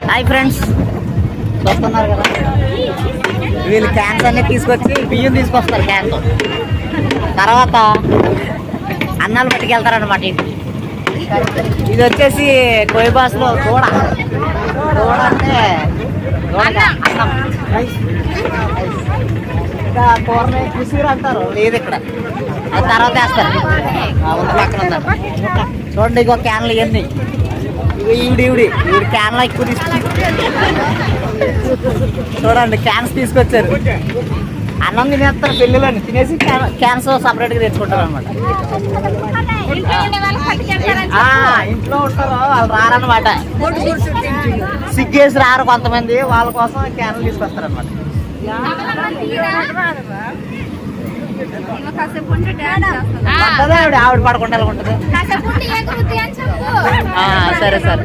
Hi friends, చూస్తున్నారు కదా వీళ్ళు క్యాన్స్ అన్నీ తీసుకొచ్చి బియ్యం తీసుకొస్తారు క్యాన్తో. తర్వాత అన్నాలు పట్టుకెళ్తారనమాట ఇంటికి. ఇది వచ్చేసి కోయి భాషలో దూడ. దూడ అంటే అన్నం. ఇంకా కూరని కుసీరు అంటారు, లేదు ఇక్కడ. అది తర్వాత వేస్తారు. ఉన్న పక్కన ఉందండి. చూడండి, ఇంకో క్యాన్లు ఇవన్నీ. ఈవిడి క్యాన్లో ఎక్కువ తీసుకొచ్చి చూడండి, క్యాన్స్ తీసుకొచ్చారు. అన్నం తినేస్తారు పెళ్ళిళ్ళని, తినేసి క్యాన్స్ సపరేట్గా తెచ్చుకుంటారు అనమాట. ఇంట్లో ఉంటారు వాళ్ళు, రారనమాట. సిగ్గేసి రారు కొంతమంది, వాళ్ళ కోసం క్యాన్లు తీసుకొస్తారు అనమాట. ఆవిడ పడకుండా ఎలా ఉంటుంది. సరే సరే.